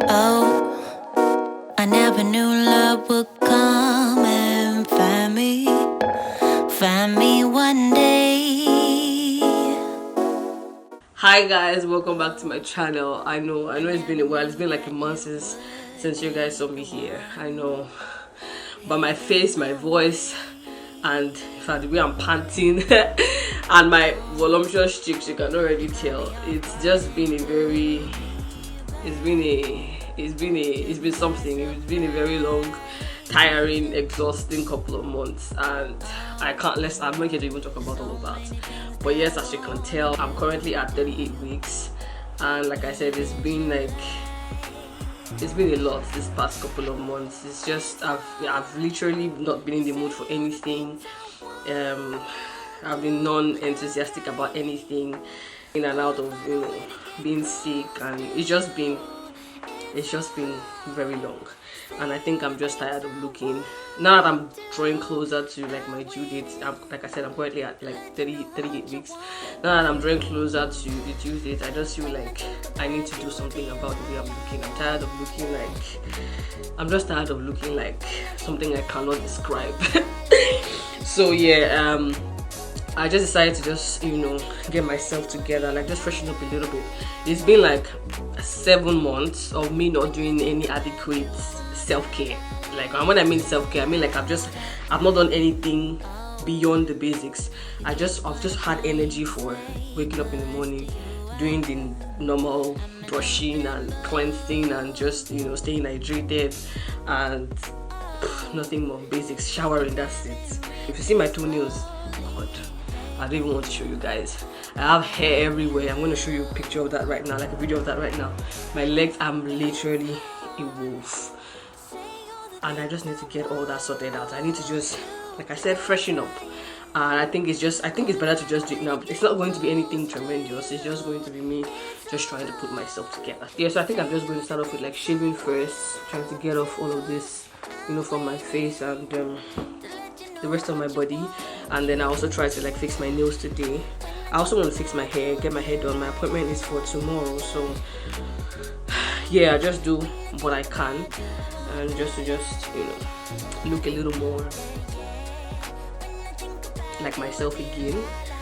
Oh, I never knew love would come and find me one day. Hi guys, welcome back to my channel. I know it's been a while. It's been like a month since you guys saw me here. I know, but my face, my voice, and in fact the way I'm panting and my voluptuous cheeks, you can already tell. It's just been it's been something. It's been a very long, tiring, exhausting couple of months, and I'm not here to even talk about all of that. But yes, as you can tell, I'm currently at 38 weeks, and like I said, it's been a lot this past couple of months. It's just I've literally not been in the mood for anything. I've been non-enthusiastic about anything, in and out of being sick, and it's just been very long. And I think I'm just tired of looking. Now that I'm drawing closer to like my due date, like I said, I'm currently at like 38 weeks. Now that I'm drawing closer to the due date, I just feel like I need to do something about the way I'm looking. I'm just tired of looking like something I cannot describe. So yeah, I just decided to just get myself together, like just freshen up a little bit. It's been like 7 months of me not doing any adequate self-care. Like, and when I mean self-care, I mean like I've not done anything beyond the basics. I've just had energy for waking up in the morning, doing the normal brushing and cleansing, and just staying hydrated, and nothing more. Basics, showering, that's it. If you see my toenails, God, I don't even want to show you guys. I have hair everywhere. I'm going to show you a picture of that right now, like a video of that right now. My legs, I'm literally a wolf, and I just need to get all that sorted out. I need to just, like I said, freshen up. And I think it's better to just do it now. It's not going to be anything tremendous. It's just going to be me just trying to put myself together. Yeah, so I think I'm just going to start off with like shaving first, trying to get off all of this, from my face and the rest of my body. And then I also try to like fix my nails today. I also want to fix my hair, get my hair done. My appointment is for tomorrow, so yeah, I just do what I can, and just to look a little more like myself again.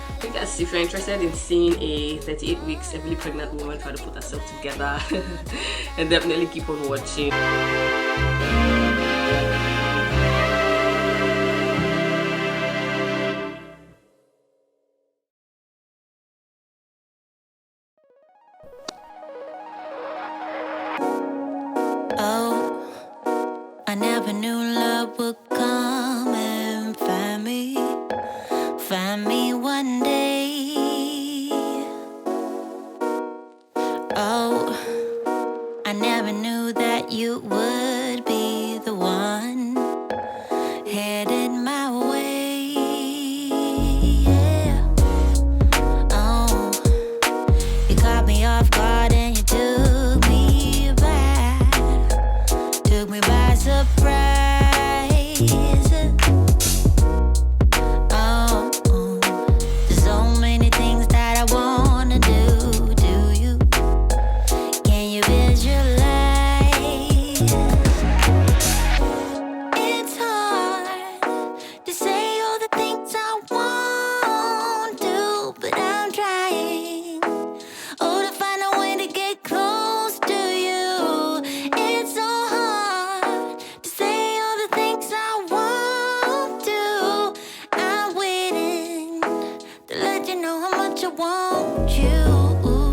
I think that's, if you're interested in seeing a 38 weeks heavily pregnant woman try to put herself together, and definitely keep on watching. Oh, I never knew love would come and find me one day. Oh, I never knew that you would be the one headed my way. Yeah. Oh, you caught me off guard and you took me by surprise. There's so many things that I wanna do. Do you? Can you visualize? It's hard to say all the things I want to, but I'm trying. Oh, to find a way to get close to you. It's so hard to say all the things I want to. I'm waiting to let you know how much I want you.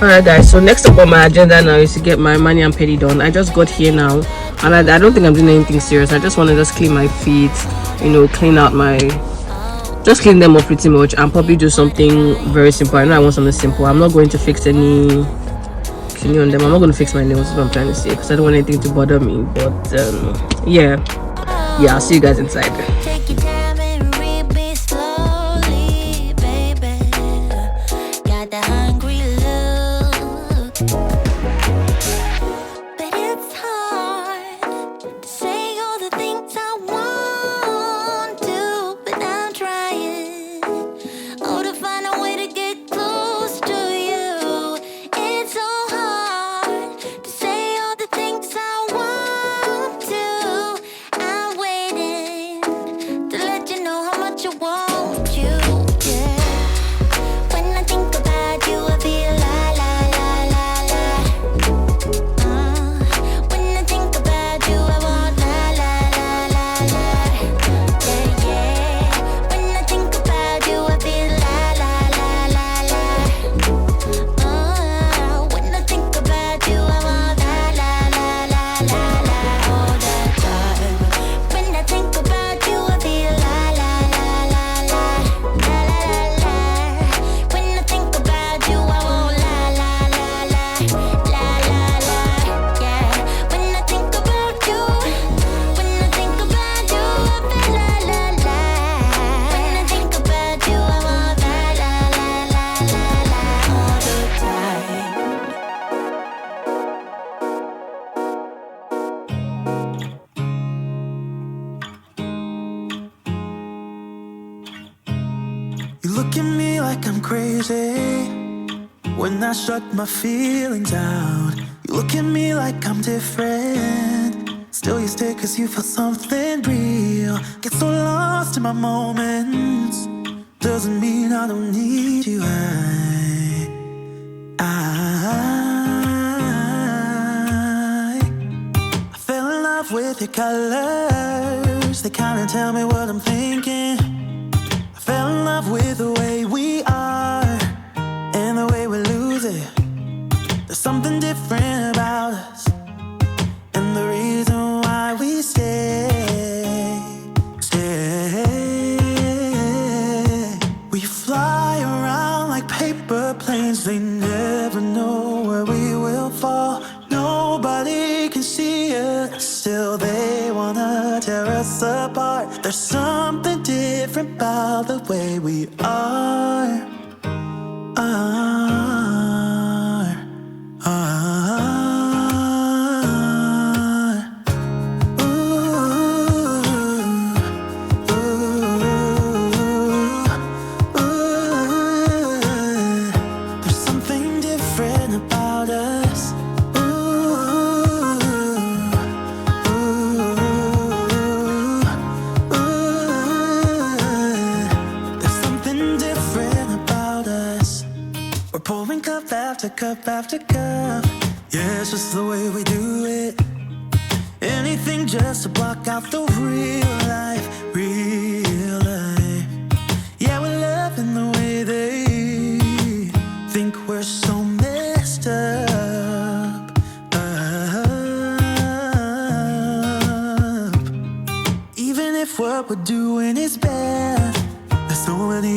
Alright guys, so next up on my agenda now is to get my mani and pedi done. I just got here now and I don't think I'm doing anything serious. I just want to just clean my feet, clean out just clean them up pretty much and probably do something very simple. I know I want something simple. I'm not going to fix any on them. I'm not going to fix my nails, is what I'm trying to say, because I don't want anything to bother me. But yeah, I'll see you guys inside. Take your time and read me slowly, baby. Got the hungry look. But it's hard to say all the things I want to, but I'm trying. Oh, to find a way to get close to you. It's so hard to say all the things I want to. I'm waiting to let you know how much I want you, yeah. When I think about you, I feel la la la la la. When I think about you, I want la la la la la. Yeah, yeah. When I think about you, I feel la la la la la. When I think about you, I want la la la la la all the time. When I think about you, I feel la la la la la la la. When I think about you, I want la la la la la la. Yeah. When I think about you, when I think about you, I feel la la la. When I think about you, I want la la la la la all the time. You look at me like I'm crazy when I shut my feelings out. You look at me like I'm different, still you stay cause you feel something real. Get so lost in my moments, doesn't mean I don't need you. I fell in love with your colors, they kinda tell me what I'm thinking. I fell in love with the way we are and the way we lose it. There's something different about us and the reason why we stay. We fly around like paper planes, they never know where we will fall. Nobody can see us, still they wanna tear us apart. There's something different about the way we are. There's something different about us. There's something different about us. We're pouring cup after cup after cup. Yeah, it's just the way we do it. Anything just to block out the real life, real life. Yeah, we're loving the way they think we're so messed up. Even if what we're doing is bad, there's so many